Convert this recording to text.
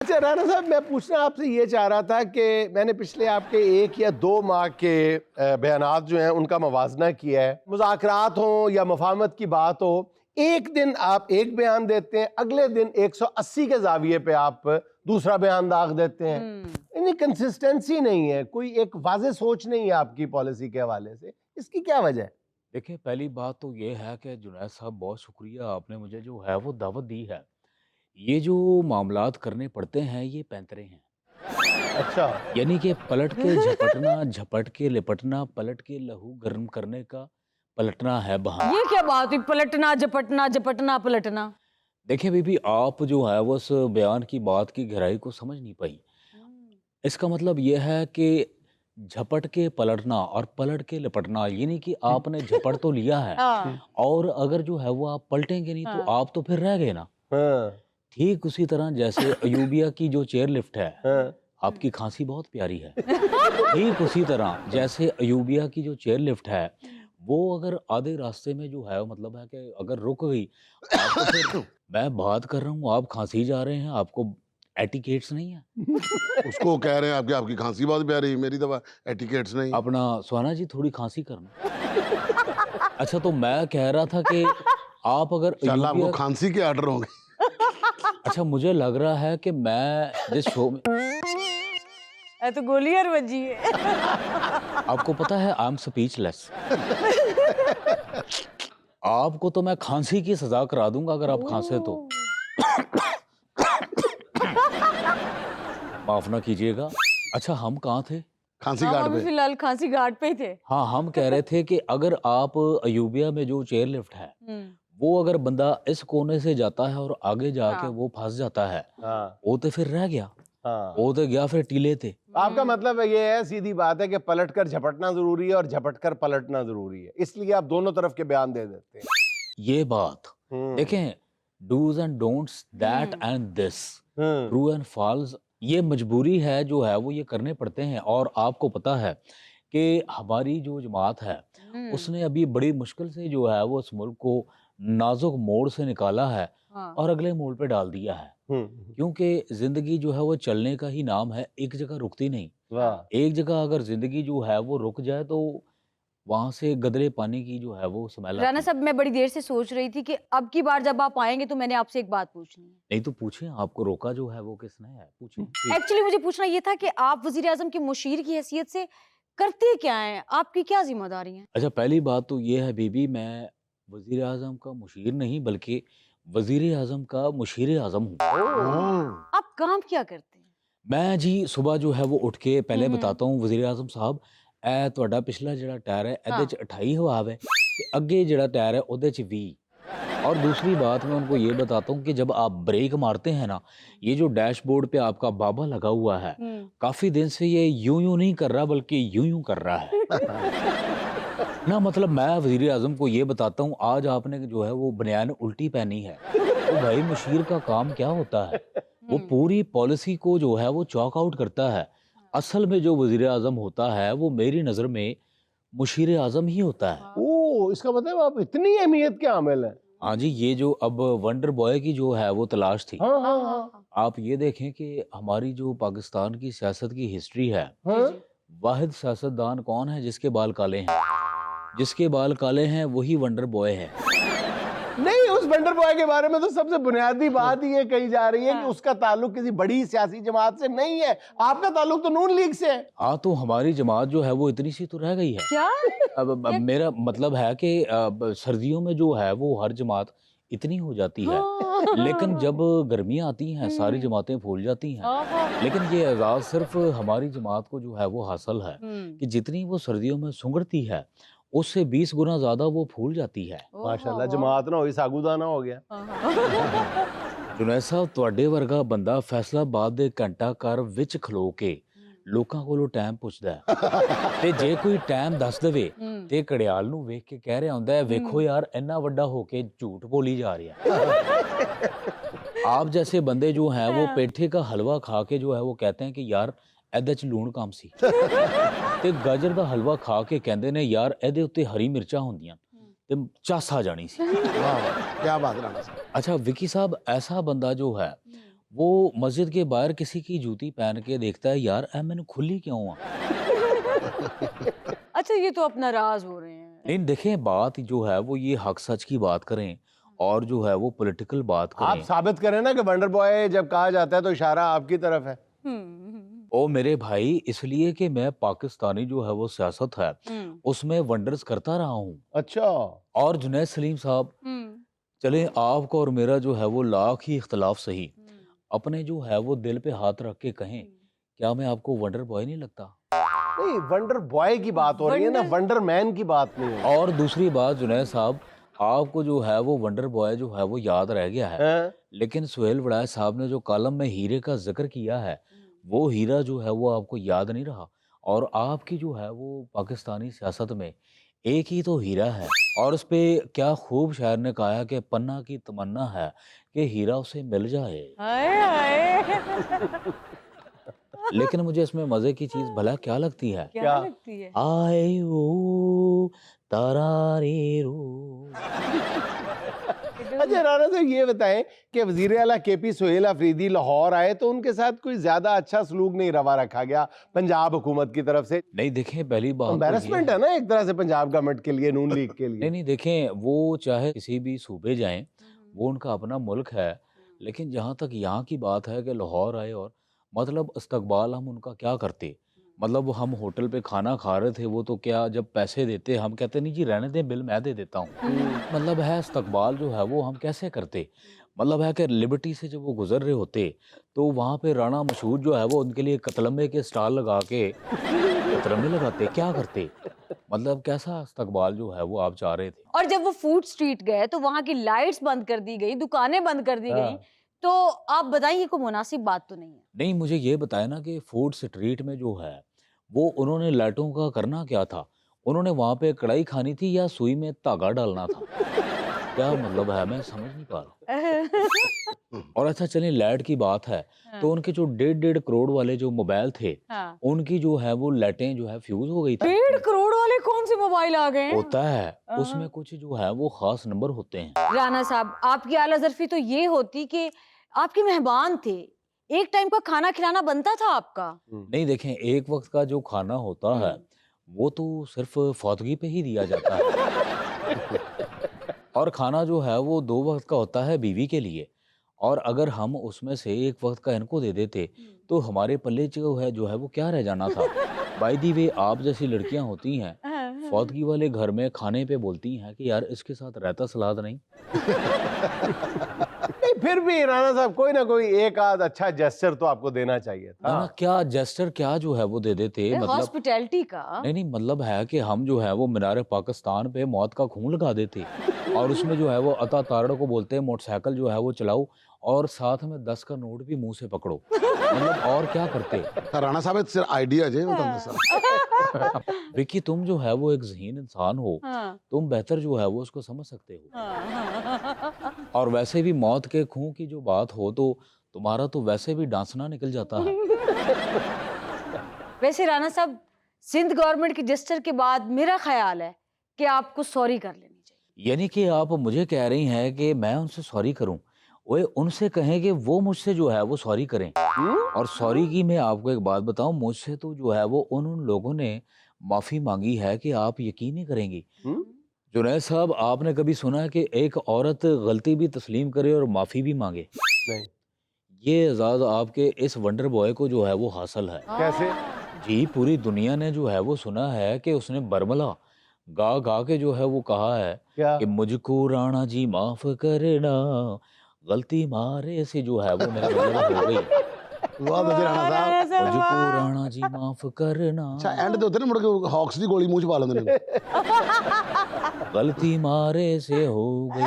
अच्छा राना साहब, मैं पूछना आपसे ये चाह रहा था कि मैंने पिछले आपके 1 या 2 माह के बयानात जो हैं उनका मवाजना किया है। मुज़ाकरात हों या मफाहमत की बात हो, एक दिन आप एक बयान देते हैं, अगले दिन 180 के ज़ाविये पे आप दूसरा बयान दाग देते हैं। इनकी कंसिस्टेंसी नहीं है, कोई एक वाज़ेह सोच नहीं है आपकी पॉलिसी के हवाले से। इसकी क्या वजह है? देखिए, पहली बात तो ये है कि जुनैद साहब बहुत शुक्रिया, आपने मुझे जो है वो दावत दी है। ये जो मामलात करने पड़ते हैं ये पैंतरे हैं। अच्छा। यानी कि पलट के झपटना, झपट के लिपटना, पलट के लहू गर्म करने का पलटना है बहाना। ये क्या बात हुई? पलटना झपटना, झपटना पलटना। देखिए बीबी, आप जो है वो उस बयान की बात की गहराई को समझ नहीं पाई। इसका मतलब ये है कि झपट के पलटना और पलट के लिपटना, यानी कि आपने झपट तो लिया है हाँ, और अगर जो है वो आप पलटेंगे नहीं तो हाँ। आप तो फिर रह गए ना। हाँ, ठीक उसी तरह जैसे अयूबिया की जो चेयर लिफ्ट है, हाँ। आपकी खांसी बहुत प्यारी है। ठीक उसी तरह जैसे अयूबिया की जो चेयर लिफ्ट है, वो अगर आधे रास्ते में जो है मतलब है कि अगर रुक गई, आप तो फिर मैं बात कर रहा हूँ, आप खांसी जा रहे हैं, आपको एटिकेट्स नहीं है। उसको कह रहे हैं आपकी आपकी खांसी बहुत प्यारी, मेरी दवा एटिकेट्स नहीं। अपना सोना जी थोड़ी खांसी करना। अच्छा, तो मैं कह रहा था कि आप अगर इंशाल्लाह आपको अयूबिया, खांसी के ऑर्डर होंगे। अच्छा मुझे लग रहा है कि मैं जिस शो में, ये तो गोली और बजी है। आपको पता है आई एम स्पीचलेस। आपको तो मैं खांसी की सजा करा दूंगा अगर आप खांसे तो। माफ ना कीजिएगा। अच्छा, हम कहाँ थे? खांसी हम घाट अभी पे फिलहाल खांसी घाट पे ही थे। हाँ, हम कह रहे थे कि अगर आप अयूबिया में जो चेयर लिफ्ट है, वो अगर बंदा इस कोने से जाता है और आगे जाके हाँ। वो फंस जाता है, हाँ, वो तो फिर रह गया, हाँ। वो तो गया फिर टीले थे। आपका मतलब ये है, सीधी बात है कि पलट कर झपटना जरूरी है और झपट कर पलटना जरूरी है, इसलिए आप दोनों तरफ के बयान दे देते हैं। ये बात हम्म, देखें, dos and don'ts, that and this, hmm, true and false, ये मजबूरी है जो है वो ये करने पड़ते हैं। और आपको पता है कि हमारी जो जमात है उसने अभी बड़ी मुश्किल से जो है वो इस मुल्क को नाजुक मोड़ से निकाला है हाँ। और अगले मोड़ पे डाल दिया है। हम्म। क्योंकि जिंदगी जो है वो चलने का ही नाम है, एक जगह रुकती नहीं। वाह। एक जगह अगर जिंदगी जो है वो रुक जाए तो वहां से गदरे पानी की जो है वो स्मेल राना आती है। साहब, मैं बड़ी देर से सोच रही थी कि अब की बार जब आप आएंगे तो मैंने आपसे एक बात पूछनी है। नहीं तो पूछें, आपको रोका जो है वो किसने है, पूछें। एक्चुअली मुझे पूछना ये था कि आप वजीर आजम के मुशीर की हैसियत से करते क्या हैं? आपकी क्या जिम्मेदारी है? अच्छा, पहली बात तो ये है बीबी, मैं वजीर आजम का मुशीर नहीं बल्कि वजीर आजम का मुशीर आजम हूँ। आप काम क्या करते हैं? मैं जी सुबह जो है वो उठ के पहले हम्म। बताता हूँ वजीर आजम साहब, ए ਤੁਹਾਡਾ पिछला ਜਿਹੜਾ टायर है ਇਹਦੇ ਚ 28 हवा है ਤੇ ਅੱਗੇ ਜਿਹੜਾ टायर है ਉਹਦੇ ਚ 20। और दूसरी बात मैं उनको ये बताता हूँ कि जब आप ब्रेक मारते हैं ना, ये जो डैशबोर्ड पे आपका बाबा लगा हुआ है, काफी दिन से ये यूं यूं नहीं कर रहा बल्कि यूं यूं कर रहा है ना। मतलब मैं वजीर आजम को ये बताता हूँ, आज आपने जो है वो बनियान उल्टी पहनी है, तो भाई मुशीर का काम क्या होता है? वो पूरी पॉलिसी को जो है वो चॉक आउट करता है। असल में जो वजीर आजम होता है वो मेरी नजर में मुशीर आजम ही होता है। ओ, इसका मतलब आप इतनी अहमियत के हामिल हैं। हाँ जी, ये जो अब वंडर बॉय की जो है वो तलाश थी। हाँ, हाँ, हाँ, आप ये देखें कि हमारी जो पाकिस्तान की सियासत की हिस्ट्री है, हाँ। वाहिद सियासतदान कौन है जिसके बाल काले हैं? जिसके बाल काले हैं वही वंडर बॉय है। नहीं, उस वंडर बॉय के बारे में तो सबसे बुनियादी बात ये कही जा रही है कि उसका ताल्लुक किसी बड़ी सियासी जमात से नहीं है, आपका ताल्लुक तो नून लीग से है। हाँ, तो हमारी जमात जो है वो इतनी सी तो रह गई है। क्या? अब मेरा मतलब है कि सर्दियों में जो है वो हर जमात इतनी हो जाती है, लेकिन जब गर्मियाँ आती हैं सारी जमातें फूल जाती हैं। लेकिन ये एजाज सिर्फ हमारी जमात को जो है वो हासिल है कि जितनी वो सर्दियों में सुंगड़ती है उससे 20 गुना ज्यादा वो फूल जाती है। माशाल्लाह, जमात ना हुई सागुदाना हो गया। जुनैद साहब, ਤੁਹਾਡੇ ਵਰਗਾ ਬੰਦਾ ਫੈਸਲਾਬਾਦ ਦੇ ਘੰਟਾ ਘਰ ਵਿੱਚ ਖਲੋ ਕੇ ਲੋਕਾਂ ਕੋਲੋਂ ਟਾਈਮ ਪੁੱਛਦਾ ਹੈ ਤੇ ਜੇ ਕੋਈ ਟਾਈਮ ਦੱਸ ਦੇਵੇ ਤੇ ਘੜਿਆਲ ਨੂੰ ਵੇਖ ਕੇ ਕਹਿ ਰਿਹਾ ਹੁੰਦਾ ਹੈ, ਵੇਖੋ यार ਇੰਨਾ ਵੱਡਾ ਹੋ ਕੇ ਝੂਠ बोली जा रहा है। आप जैसे बंदे जो हैं वो पेठे का हलवा खा के जो है वो कहते हैं कि यार ਇਹਦੇ ਚ ਲੂਣ ਕਮ ਸੀ ਤੇ ਗਾਜਰ ਦਾ ਹਲਵਾ ਖਾ ਕੇ ਕਹਿੰਦੇ ਨੇ ਯਾਰ ਇਹਦੇ ਉੱਤੇ ਹਰੀ ਮਿਰਚਾਂ ਹੁੰਦੀਆਂ ਤੇ ਚੱਸ ਆ ਜਾਣੀ ਸੀ। वाह वाह, क्या बात राणा साहब। अच्छा विकी साहब, ऐसा बंदा जो है वो मस्जिद के बाहर किसी की जूती पहन के देखता है, यार ऐ मैंने खुली क्यों आ। अच्छा ये तो अपना राज हो रहे हैं। लेकिन देखें बात जो है वो ये हक सच की बात करें और जो है वो पॉलिटिकल बात आप करें। साबित करें ना कि वंडर बॉय जब कहा जाता है तो इशारा आपकी तरफ है। ओ मेरे भाई, इसलिए कि मैं पाकिस्तानी जो है वो सियासत है उसमें वंडर्स करता रहा हूँ। अच्छा। और जुनैद सलीम साहब, चले आपको और मेरा जो है वो लाख ही इख्तलाफ सही, अपने जो है वो दिल पे हाथ रख के कहें, क्या मैं आपको वंडर बॉय नहीं लगता? नहीं, वंडर बॉय की बात हो रही है ना, वंडर मैन की बात नहीं है। और दूसरी बात जुनैद साहब, आपको जो है वो वंडर बॉय जो है वो याद रह गया है, हैं? लेकिन सुहेल वड़ाय साहब ने जो कॉलम में हीरे का जिक्र किया है वो हीरा जो है वो आपको याद नहीं रहा। और आपकी जो है वो पाकिस्तानी सियासत में एक ही तो हीरा है, और उस पे क्या खूब शायर ने कहा है कि पन्ना की तमन्ना है कि हीरा उसे मिल जाए। हाय हाय। लेकिन मुझे इसमें मजे की चीज भला क्या लगती है? क्या क्या? लगती है? आए ओ तरारे रो। अच्छा राणा साहब ये बताएं कि वजीर आला केपी सुहेल अफरीदी लाहौर आए तो उनके साथ कोई ज्यादा अच्छा सलूक नहीं रवा रखा गया पंजाब हुकूमत की तरफ से। नहीं देखें, पहली बात तो ये एम्बैरसमेंट है ना एक तरह से पंजाब गवर्नमेंट के लिए, नून लीग के नहीं लिए। नहीं देखें, वो चाहे किसी भी सूबे जाएं, वो उनका अपना मुल्क है, लेकिन जहाँ तक यहाँ की बात है कि लाहौर आए और मतलब इस्तकबाल हम उनका क्या करते। मतलब वो हम होटल पे खाना खा रहे थे, वो तो क्या जब पैसे देते हम कहते नहीं जी रहने दें, बिल मैं दे देता हूँ। मतलब है इस्तकबाल जो है वो हम कैसे करते। मतलब है कि लिबर्टी से जब वो गुजर रहे होते तो वहाँ पे राणा मशहूर जो है वो उनके लिए कतलम्बे के स्टॉल लगा के कतलम्बे लगाते, क्या करते। मतलब कैसा इस्तकबाल जो है वो आप चाह रहे थे। और जब वो फूड स्ट्रीट गए तो वहां की लाइट्स बंद कर दी गई, दुकानें बंद कर दी गई, हाँ। तो आप बताइए कोई मुनासिब बात तो नहीं है। नहीं मुझे ये बताया ना कि फूड स्ट्रीट में जो है वो उन्होंने लाइटों का करना क्या था? उन्होंने वहां पे कढ़ाई खानी थी या सुई में धागा डालना था? क्या मतलब है, मैं समझ नहीं पा रहा। और अच्छा चलिए लाइट की बात है, तो उनके जो 1.5 करोड़ वाले जो मोबाइल थे, हाँ। उनकी जो है वो लाइटें जो है फ्यूज हो गई थी। 1.5 करोड़ वाले कौन से मोबाइल आ गए हैं? होता है, उसमें कुछ जो है वो खास नंबर होते हैं। राना साहब, आपकी आला ज़र्फी तो ये होती कि आपके मेहमान थे, एक टाइम का खाना खिलाना बनता था आपका। नहीं देखें, एक वक्त का जो खाना होता है वो तो सिर्फ फौतगी पे ही दिया जाता है। और खाना जो है वो 2 वक्त का होता है बीवी के लिए, और अगर हम उसमें से एक वक्त का इनको दे देते तो हमारे पल्ले जो है वो क्या रह जाना था। बाय दी वे, आप जैसी लड़कियां होती हैं फौतगी वाले घर में खाने पे बोलती हैं कि यार इसके साथ रायता सलाद नहीं। नहीं फिर भी राणा साहब कोई ना कोई एक आध अच्छा जेस्चर तो आपको देना चाहिए था। ना क्या जेस्टर क्या जो है वो दे देते। मतलब हॉस्पिटैलिटी का। नहीं मतलब है कि हम जो है वो मीनार पाकिस्तान पे मौत का खून लगा देते, और उसमें जो है वो अता तारड़ को बोलते हैं मोटरसाइकिल जो है वो चलाओ और साथ में 10 का नोट भी मुंह से पकड़ो। मतलब और क्या करते। राणा साहब सिर आइडिया जे विकी, तुम जो है वो एक ज़हीन इंसान हो, हाँ। तुम बेहतर जो है वो उसको समझ सकते हो। हाँ। और वैसे भी मौत के खून की जो बात हो तो तुम्हारा तो वैसे भी डांसना निकल जाता है। वैसे राणा साहब, सिंध गवर्नमेंट के जेस्चर के बाद मेरा ख्याल है कि आपको सॉरी कर लेनी चाहिए। यानी कि आप मुझे कह रही हैं कि मैं उनसे सॉरी करूं? ओए उनसे कहें कि वो मुझसे जो है वो सॉरी करें। और सॉरी की मैं आपको एक बात बताऊं, मुझसे तो जो है वो उन लोगों ने माफ़ी मांगी है कि आप यकीन नहीं करेंगी। जुनैद साहब, आपने कभी सुना है कि एक औरत गलती भी तस्लीम करे और माफ़ी भी मांगे? नहीं। ये एजाज़ आपके इस वंडर बॉय को जो है वो हासिल है। कैसे? जी, पूरी दुनिया ने जो है वो सुना है कि उसने बरमला गा गा के जो है वो कहा है क्या? कि मुझको राणा जी माफ करना, गलती मारे से जो है वो मेरा मतलब हो गई। वाह वजीर राणा साहब। मुझको राणा जी माफ करना, अच्छा एंड ਦੇ ਉੱਤੇ ਨਾ ਮੁੜ ਕੇ ਹੌਕਸ ਦੀ ਗੋਲੀ ਮੂੰਹ ਚ ਪਾ ਲੈਂਦੇ ਨੇ। गलती मारे से हो गई।